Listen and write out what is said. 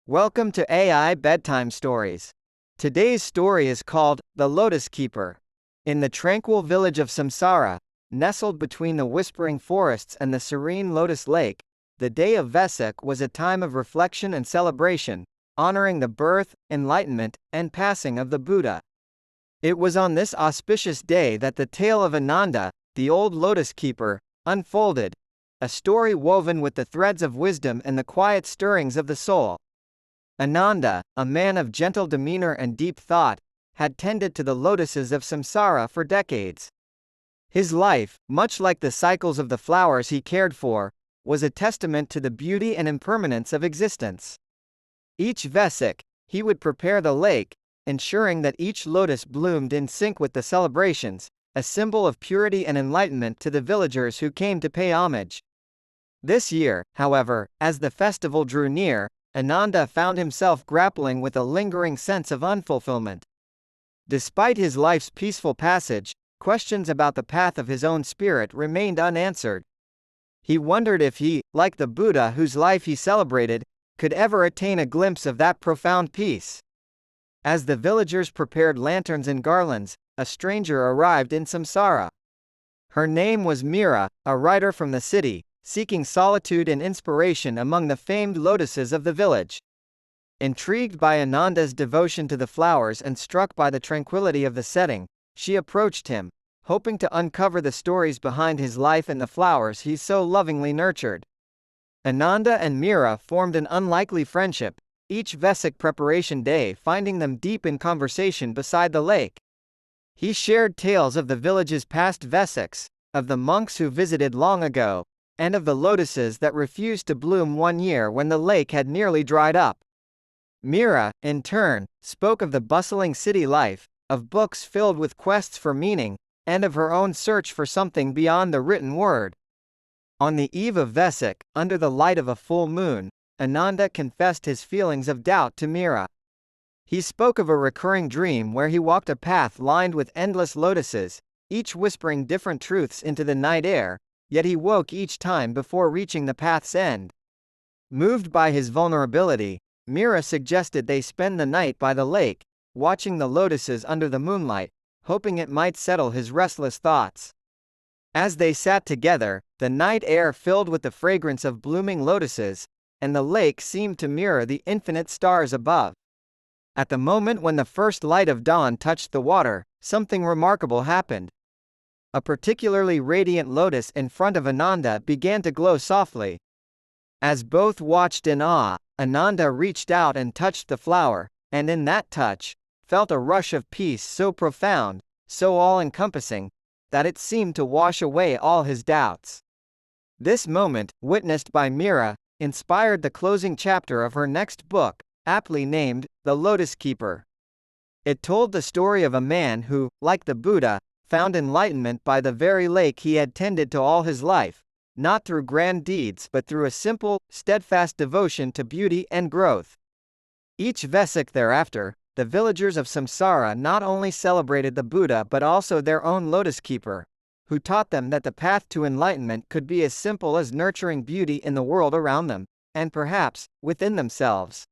Welcome to AI Bedtime Stories. Today's story is called The Lotus Keeper. In the tranquil village of Samsara, nestled between the whispering forests and the serene Lotus Lake, the day of Vesak was a time of reflection and celebration, honoring the birth, enlightenment, and passing of the Buddha. It was on this auspicious day that the tale of Ananda, the old Lotus Keeper, unfolded, a story woven with the threads of wisdom and the quiet stirrings of the soul. Ananda, a man of gentle demeanor and deep thought, had tended to the lotuses of samsara for decades. His life, much like the cycles of the flowers he cared for, was a testament to the beauty and impermanence of existence. Each Vesak, he would prepare the lake, ensuring that each lotus bloomed in sync with the celebrations, a symbol of purity and enlightenment to the villagers who came to pay homage. This year, however, as the festival drew near, Ananda found himself grappling with a lingering sense of unfulfillment. Despite his life's peaceful passage, questions about the path of his own spirit remained unanswered. He wondered if he, like the Buddha whose life he celebrated, could ever attain a glimpse of that profound peace. As the villagers prepared lanterns and garlands, a stranger arrived in Samsara. Her name was Mira, a writer from the city, seeking solitude and inspiration among the famed lotuses of the village. Intrigued by Ananda's devotion to the flowers and struck by the tranquility of the setting, she approached him, hoping to uncover the stories behind his life and the flowers he so lovingly nurtured. Ananda and Mira formed an unlikely friendship, each Vesak preparation day finding them deep in conversation beside the lake. He shared tales of the village's past Vesaks, of the monks who visited long ago, and of the lotuses that refused to bloom one year when the lake had nearly dried up. Mira, in turn, spoke of the bustling city life, of books filled with quests for meaning, and of her own search for something beyond the written word. On the eve of Vesak, under the light of a full moon, Ananda confessed his feelings of doubt to Mira. He spoke of a recurring dream where he walked a path lined with endless lotuses, each whispering different truths into the night air, yet he woke each time before reaching the path's end. Moved by his vulnerability, Mira suggested they spend the night by the lake, watching the lotuses under the moonlight, hoping it might settle his restless thoughts. As they sat together, the night air filled with the fragrance of blooming lotuses, and the lake seemed to mirror the infinite stars above. At the moment when the first light of dawn touched the water, something remarkable happened. A particularly radiant lotus in front of Ananda began to glow softly. As both watched in awe, Ananda reached out and touched the flower, and in that touch, felt a rush of peace so profound, so all-encompassing, that it seemed to wash away all his doubts. This moment, witnessed by Mira, inspired the closing chapter of her next book, aptly named The Lotus Keeper. It told the story of a man who, like the Buddha, found enlightenment by the very lake he had tended to all his life, not through grand deeds but through a simple, steadfast devotion to beauty and growth. Each Vesak thereafter, the villagers of Samsara not only celebrated the Buddha but also their own Lotus Keeper, who taught them that the path to enlightenment could be as simple as nurturing beauty in the world around them, and perhaps, within themselves.